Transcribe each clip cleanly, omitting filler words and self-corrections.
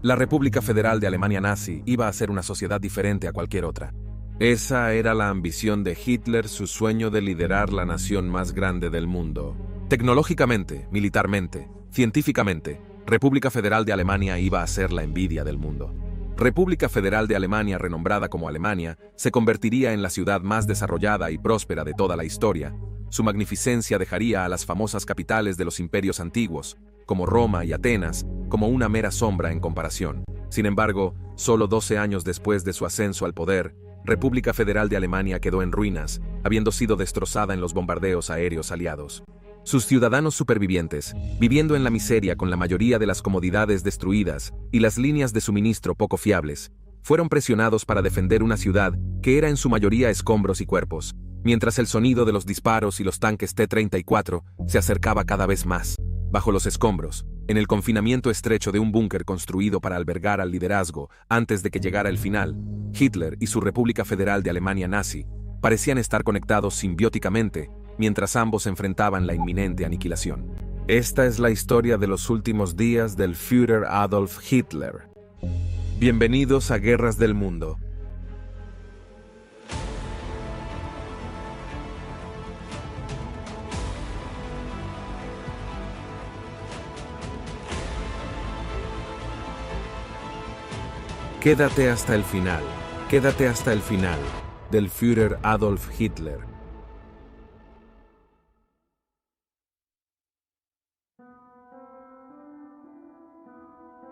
La República Federal de Alemania nazi iba a ser una sociedad diferente a cualquier otra. Esa era la ambición de Hitler, su sueño de liderar la nación más grande del mundo. Tecnológicamente, militarmente, científicamente, República Federal de Alemania iba a ser la envidia del mundo. República Federal de Alemania, renombrada como Alemania, se convertiría en la ciudad más desarrollada y próspera de toda la historia. Su magnificencia dejaría a las famosas capitales de los imperios antiguos, como Roma y Atenas, como una mera sombra en comparación. Sin embargo, solo 12 años después de su ascenso al poder, República Federal de Alemania quedó en ruinas, habiendo sido destrozada en los bombardeos aéreos aliados. Sus ciudadanos supervivientes, viviendo en la miseria con la mayoría de las comodidades destruidas y las líneas de suministro poco fiables, fueron presionados para defender una ciudad que era en su mayoría escombros y cuerpos, mientras el sonido de los disparos y los tanques T-34 se acercaba cada vez más. Bajo los escombros, en el confinamiento estrecho de un búnker construido para albergar al liderazgo antes de que llegara el final, Hitler y su República Federal de Alemania nazi parecían estar conectados simbióticamente mientras ambos enfrentaban la inminente aniquilación. Esta es la historia de los últimos días del Führer Adolf Hitler. Bienvenidos a Guerras del Mundo. Quédate hasta el final, del Führer Adolf Hitler.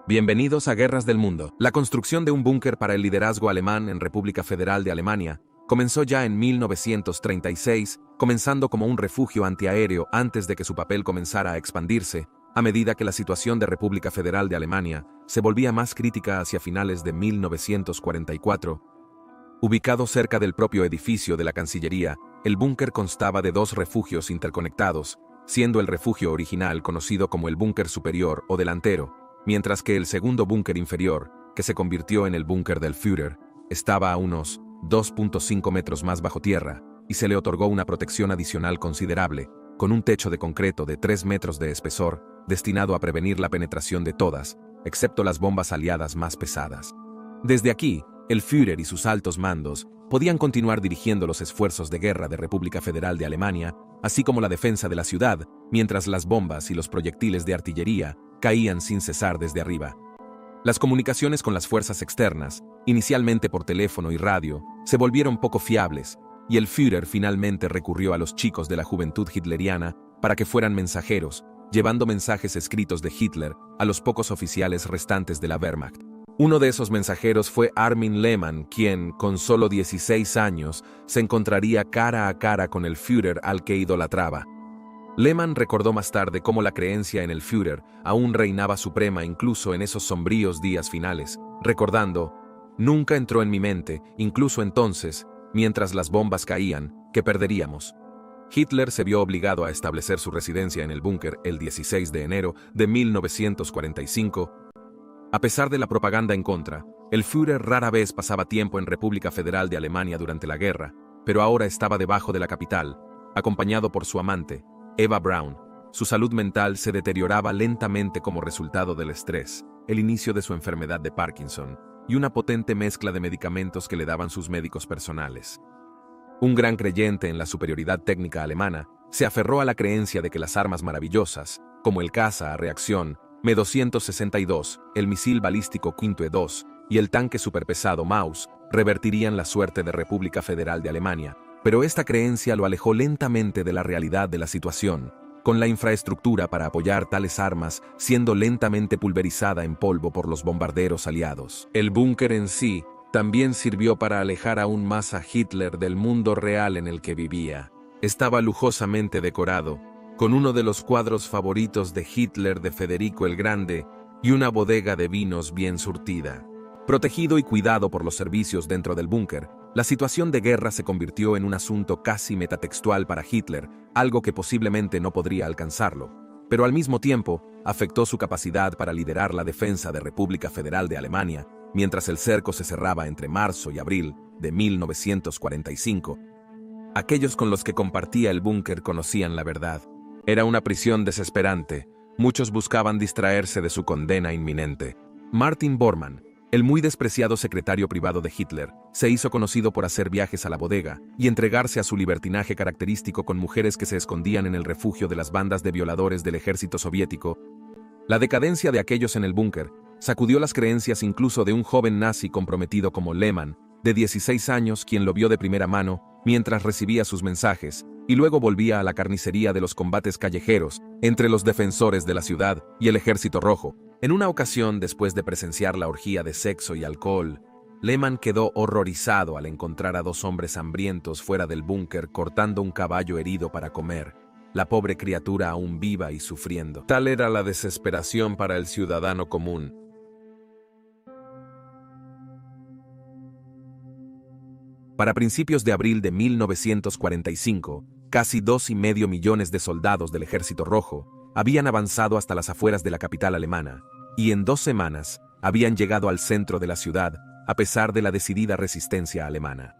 Bienvenidos a Guerras del Mundo. La construcción de un búnker para el liderazgo alemán en República Federal de Alemania comenzó ya en 1936, comenzando como un refugio antiaéreo antes de que su papel comenzara a expandirse, a medida que la situación de República Federal de Alemania se volvía más crítica hacia finales de 1944. Ubicado cerca del propio edificio de la Cancillería, el búnker constaba de 2 refugios interconectados, siendo el refugio original conocido como el búnker superior o delantero, mientras que el segundo búnker inferior, que se convirtió en el búnker del Führer, estaba a unos 2.5 metros más bajo tierra y se le otorgó una protección adicional considerable, con un techo de concreto de 3 metros de espesor, destinado a prevenir la penetración de todas, excepto las bombas aliadas más pesadas. Desde aquí, el Führer y sus altos mandos podían continuar dirigiendo los esfuerzos de guerra de República Federal de Alemania, así como la defensa de la ciudad, mientras las bombas y los proyectiles de artillería caían sin cesar desde arriba. Las comunicaciones con las fuerzas externas, inicialmente por teléfono y radio, se volvieron poco fiables, y el Führer finalmente recurrió a los chicos de la juventud hitleriana para que fueran mensajeros, llevando mensajes escritos de Hitler a los pocos oficiales restantes de la Wehrmacht. Uno de esos mensajeros fue Armin Lehmann, quien, con solo 16 años, se encontraría cara a cara con el Führer al que idolatraba. Lehmann recordó más tarde cómo la creencia en el Führer aún reinaba suprema incluso en esos sombríos días finales, recordando: «Nunca entró en mi mente, incluso entonces, mientras las bombas caían, que perderíamos». Hitler se vio obligado a establecer su residencia en el búnker el 16 de enero de 1945. A pesar de la propaganda en contra, el Führer rara vez pasaba tiempo en República Federal de Alemania durante la guerra, pero ahora estaba debajo de la capital, acompañado por su amante, Eva Braun. Su salud mental se deterioraba lentamente como resultado del estrés, el inicio de su enfermedad de Parkinson y una potente mezcla de medicamentos que le daban sus médicos personales. Un gran creyente en la superioridad técnica alemana, se aferró a la creencia de que las armas maravillosas, como el caza a reacción Me-262, el misil balístico Quinte-2 y el tanque superpesado Maus, revertirían la suerte de República Federal de Alemania, pero esta creencia lo alejó lentamente de la realidad de la situación, con la infraestructura para apoyar tales armas siendo lentamente pulverizada en polvo por los bombarderos aliados. El búnker en sí también sirvió para alejar aún más a Hitler del mundo real en el que vivía. Estaba lujosamente decorado, con uno de los cuadros favoritos de Hitler de Federico el Grande y una bodega de vinos bien surtida. Protegido y cuidado por los servicios dentro del búnker, la situación de guerra se convirtió en un asunto casi metatextual para Hitler, algo que posiblemente no podría alcanzarlo, pero al mismo tiempo afectó su capacidad para liderar la defensa de República Federal de Alemania, mientras el cerco se cerraba entre marzo y abril de 1945. Aquellos con los que compartía el búnker conocían la verdad. Era una prisión desesperante. Muchos buscaban distraerse de su condena inminente. Martin Bormann, el muy despreciado secretario privado de Hitler, se hizo conocido por hacer viajes a la bodega y entregarse a su libertinaje característico con mujeres que se escondían en el refugio de las bandas de violadores del ejército soviético. La decadencia de aquellos en el búnker sacudió las creencias incluso de un joven nazi comprometido como Lehmann, de 16 años, quien lo vio de primera mano mientras recibía sus mensajes, y luego volvía a la carnicería de los combates callejeros entre los defensores de la ciudad y el Ejército Rojo. En una ocasión, después de presenciar la orgía de sexo y alcohol, Lehmann quedó horrorizado al encontrar a dos hombres hambrientos fuera del búnker cortando un caballo herido para comer, la pobre criatura aún viva y sufriendo. Tal era la desesperación para el ciudadano común. Para principios de abril de 1945, casi 2,5 millones de soldados del Ejército Rojo habían avanzado hasta las afueras de la capital alemana, y en 2 semanas habían llegado al centro de la ciudad, a pesar de la decidida resistencia alemana.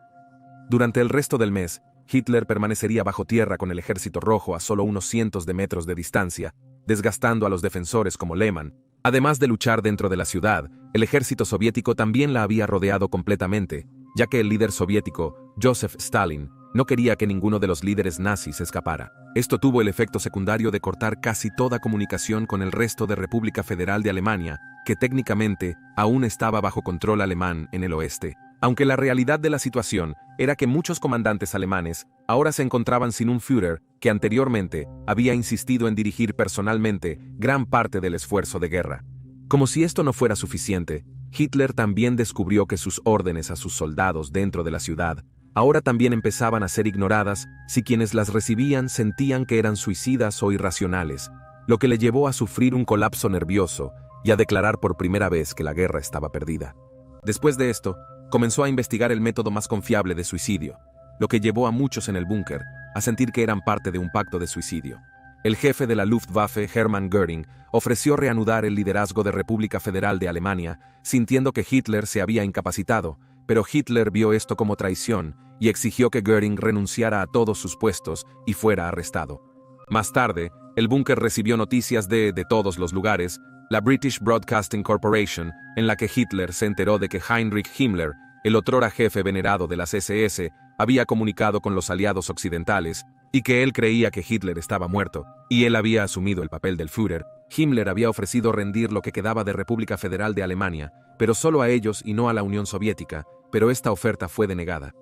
Durante el resto del mes, Hitler permanecería bajo tierra con el Ejército Rojo a solo unos cientos de metros de distancia, desgastando a los defensores como Lehmann. Además de luchar dentro de la ciudad, el ejército soviético también la había rodeado completamente, ya que el líder soviético, Joseph Stalin, no quería que ninguno de los líderes nazis escapara. Esto tuvo el efecto secundario de cortar casi toda comunicación con el resto de República Federal de Alemania, que técnicamente aún estaba bajo control alemán en el oeste. Aunque la realidad de la situación era que muchos comandantes alemanes ahora se encontraban sin un Führer que anteriormente había insistido en dirigir personalmente gran parte del esfuerzo de guerra. Como si esto no fuera suficiente, Hitler también descubrió que sus órdenes a sus soldados dentro de la ciudad ahora también empezaban a ser ignoradas si quienes las recibían sentían que eran suicidas o irracionales, lo que le llevó a sufrir un colapso nervioso y a declarar por primera vez que la guerra estaba perdida. Después de esto, comenzó a investigar el método más confiable de suicidio, lo que llevó a muchos en el búnker a sentir que eran parte de un pacto de suicidio. El jefe de la Luftwaffe, Hermann Göring, ofreció reanudar el liderazgo de República Federal de Alemania, sintiendo que Hitler se había incapacitado, pero Hitler vio esto como traición y exigió que Göring renunciara a todos sus puestos y fuera arrestado. Más tarde, el búnker recibió noticias de todos los lugares, la British Broadcasting Corporation, en la que Hitler se enteró de que Heinrich Himmler, el otrora jefe venerado de las SS, había comunicado con los aliados occidentales, y que él creía que Hitler estaba muerto, y él había asumido el papel del Führer. Himmler había ofrecido rendir lo que quedaba de República Federal de Alemania, pero solo a ellos y no a la Unión Soviética, pero esta oferta fue denegada.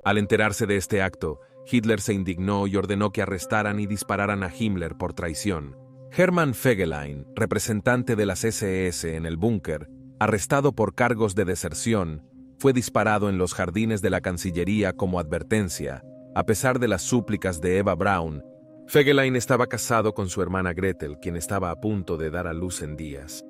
Al enterarse de este acto, Hitler se indignó y ordenó que arrestaran y dispararan a Himmler por traición. Hermann Fegelein, representante de las SS en el búnker, arrestado por cargos de deserción, fue disparado en los jardines de la Cancillería como advertencia, a pesar de las súplicas de Eva Braun. Fegelein estaba casado con su hermana Gretel, quien estaba a punto de dar a luz en días.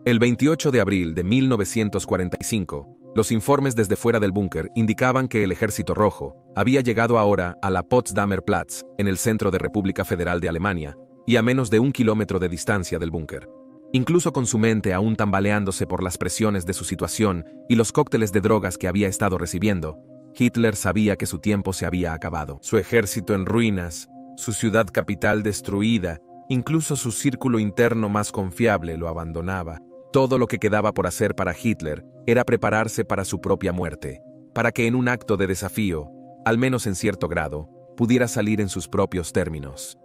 El 28 de abril de 1945, los informes desde fuera del búnker indicaban que el Ejército Rojo había llegado ahora a la Potsdamer Platz, en el centro de República Federal de Alemania, y a menos de 1 kilómetro de distancia del búnker. Incluso con su mente aún tambaleándose por las presiones de su situación y los cócteles de drogas que había estado recibiendo, Hitler sabía que su tiempo se había acabado. Su ejército en ruinas, su ciudad capital destruida, incluso su círculo interno más confiable lo abandonaba. Todo lo que quedaba por hacer para Hitler era prepararse para su propia muerte, para que en un acto de desafío, al menos en cierto grado, pudiera salir en sus propios términos.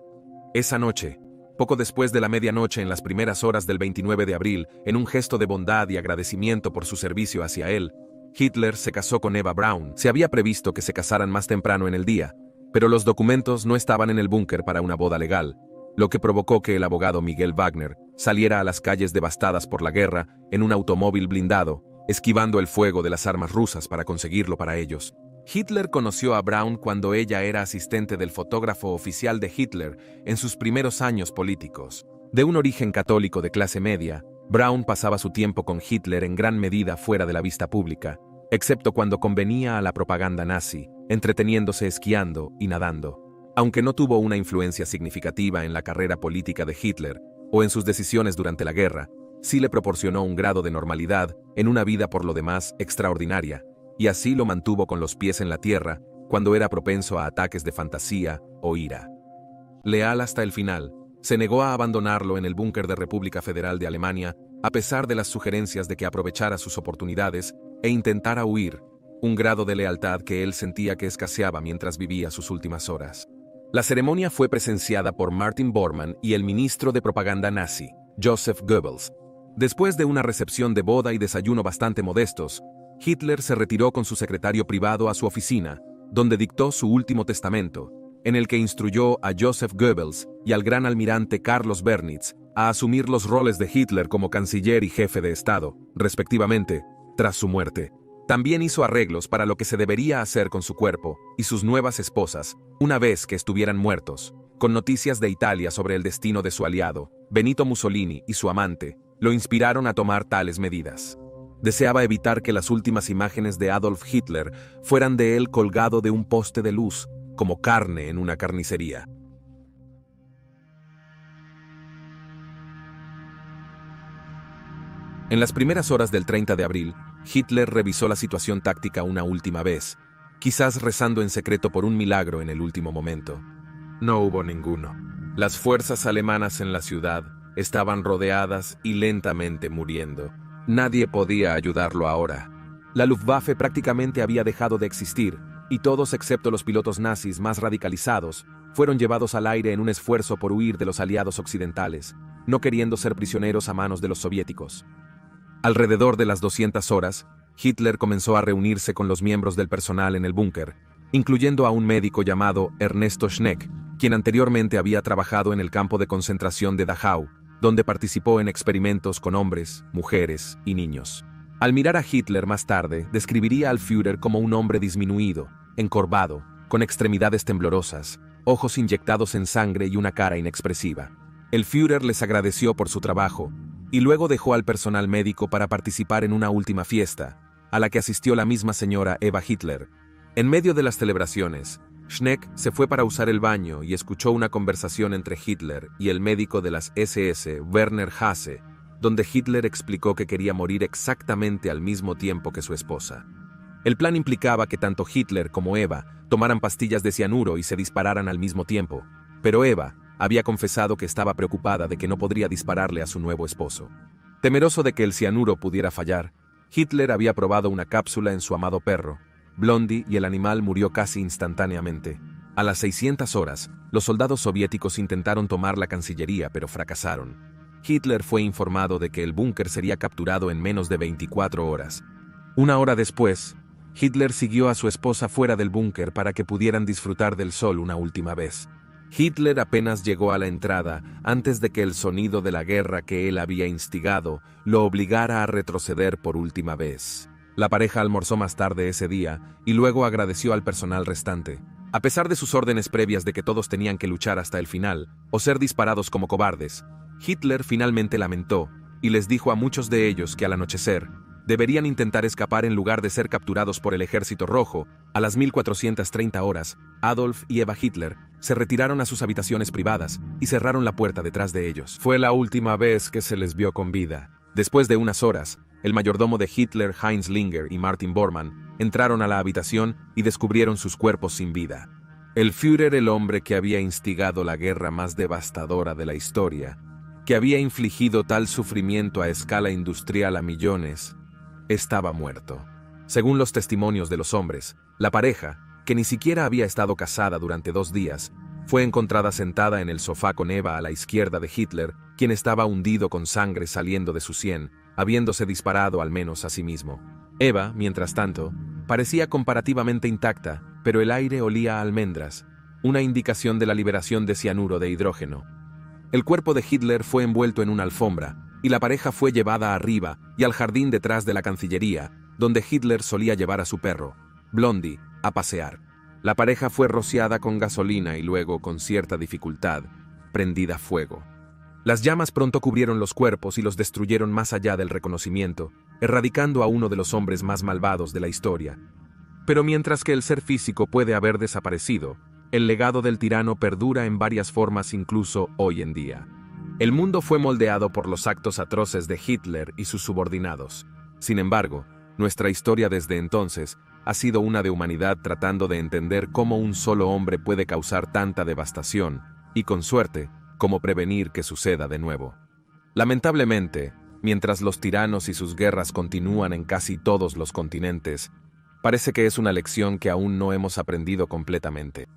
Esa noche, poco después de la medianoche en las primeras horas del 29 de abril, en un gesto de bondad y agradecimiento por su servicio hacia él, Hitler se casó con Eva Braun. Se había previsto que se casaran más temprano en el día, pero los documentos no estaban en el búnker para una boda legal, lo que provocó que el abogado Miguel Wagner saliera a las calles devastadas por la guerra en un automóvil blindado, esquivando el fuego de las armas rusas para conseguirlo para ellos. Hitler conoció a Braun cuando ella era asistente del fotógrafo oficial de Hitler en sus primeros años políticos. De un origen católico de clase media, Braun pasaba su tiempo con Hitler en gran medida fuera de la vista pública, excepto cuando convenía a la propaganda nazi, entreteniéndose esquiando y nadando. Aunque no tuvo una influencia significativa en la carrera política de Hitler o en sus decisiones durante la guerra, sí le proporcionó un grado de normalidad en una vida por lo demás extraordinaria, y así lo mantuvo con los pies en la tierra cuando era propenso a ataques de fantasía o ira. Leal hasta el final, se negó a abandonarlo en el búnker de República Federal de Alemania a pesar de las sugerencias de que aprovechara sus oportunidades e intentara huir, un grado de lealtad que él sentía que escaseaba mientras vivía sus últimas horas. La ceremonia fue presenciada por Martin Bormann y el ministro de propaganda nazi, Joseph Goebbels. Después de una recepción de boda y desayuno bastante modestos, Hitler se retiró con su secretario privado a su oficina, donde dictó su último testamento, en el que instruyó a Joseph Goebbels y al gran almirante Carlos Bernitz a asumir los roles de Hitler como canciller y jefe de Estado, respectivamente, tras su muerte. También hizo arreglos para lo que se debería hacer con su cuerpo y sus nuevas esposas, una vez que estuvieran muertos, con noticias de Italia sobre el destino de su aliado, Benito Mussolini y su amante, lo inspiraron a tomar tales medidas. Deseaba evitar que las últimas imágenes de Adolf Hitler fueran de él colgado de un poste de luz, como carne en una carnicería. En las primeras horas del 30 de abril, Hitler revisó la situación táctica una última vez, quizás rezando en secreto por un milagro en el último momento. No hubo ninguno. Las fuerzas alemanas en la ciudad estaban rodeadas y lentamente muriendo. Nadie podía ayudarlo ahora. La Luftwaffe prácticamente había dejado de existir, y todos excepto los pilotos nazis más radicalizados fueron llevados al aire en un esfuerzo por huir de los aliados occidentales, no queriendo ser prisioneros a manos de los soviéticos. Alrededor de las 200 horas, Hitler comenzó a reunirse con los miembros del personal en el búnker, incluyendo a un médico llamado Ernesto Schneck, quien anteriormente había trabajado en el campo de concentración de Dachau, donde participó en experimentos con hombres, mujeres y niños. Al mirar a Hitler más tarde, describiría al Führer como un hombre disminuido, encorvado, con extremidades temblorosas, ojos inyectados en sangre y una cara inexpresiva. El Führer les agradeció por su trabajo, y luego dejó al personal médico para participar en una última fiesta, a la que asistió la misma señora Eva Hitler. En medio de las celebraciones, Schneck se fue para usar el baño y escuchó una conversación entre Hitler y el médico de las SS, Werner Hasse, donde Hitler explicó que quería morir exactamente al mismo tiempo que su esposa. El plan implicaba que tanto Hitler como Eva tomaran pastillas de cianuro y se dispararan al mismo tiempo, pero Eva había confesado que estaba preocupada de que no podría dispararle a su nuevo esposo. Temeroso de que el cianuro pudiera fallar, Hitler había probado una cápsula en su amado perro, Blondie, y el animal murió casi instantáneamente. A las 600 horas, los soldados soviéticos intentaron tomar la Cancillería, pero fracasaron. Hitler fue informado de que el búnker sería capturado en menos de 24 horas. Una hora después, Hitler siguió a su esposa fuera del búnker para que pudieran disfrutar del sol una última vez. Hitler apenas llegó a la entrada antes de que el sonido de la guerra que él había instigado lo obligara a retroceder por última vez. La pareja almorzó más tarde ese día y luego agradeció al personal restante. A pesar de sus órdenes previas de que todos tenían que luchar hasta el final o ser disparados como cobardes, Hitler finalmente lamentó y les dijo a muchos de ellos que al anochecer deberían intentar escapar en lugar de ser capturados por el Ejército Rojo. A las 1430 horas, Adolf y Eva Hitler se retiraron a sus habitaciones privadas y cerraron la puerta detrás de ellos. Fue la última vez que se les vio con vida. Después de unas horas, el mayordomo de Hitler, Heinz Linger, y Martin Bormann entraron a la habitación y descubrieron sus cuerpos sin vida. El Führer, el hombre que había instigado la guerra más devastadora de la historia, que había infligido tal sufrimiento a escala industrial a millones, estaba muerto. Según los testimonios de los hombres, la pareja, que ni siquiera había estado casada durante 2 días, fue encontrada sentada en el sofá con Eva a la izquierda de Hitler, quien estaba hundido con sangre saliendo de su sien, habiéndose disparado al menos a sí mismo. Eva, mientras tanto, parecía comparativamente intacta, pero el aire olía a almendras, una indicación de la liberación de cianuro de hidrógeno. El cuerpo de Hitler fue envuelto en una alfombra, y la pareja fue llevada arriba y al jardín detrás de la Cancillería, donde Hitler solía llevar a su perro, Blondie, a pasear. La pareja fue rociada con gasolina y luego, con cierta dificultad, prendida fuego. Las llamas pronto cubrieron los cuerpos y los destruyeron más allá del reconocimiento, erradicando a uno de los hombres más malvados de la historia. Pero mientras que el ser físico puede haber desaparecido, el legado del tirano perdura en varias formas incluso hoy en día. El mundo fue moldeado por los actos atroces de Hitler y sus subordinados. Sin embargo, nuestra historia desde entonces ha sido una de humanidad tratando de entender cómo un solo hombre puede causar tanta devastación y, con suerte, cómo prevenir que suceda de nuevo. Lamentablemente, mientras los tiranos y sus guerras continúan en casi todos los continentes, parece que es una lección que aún no hemos aprendido completamente.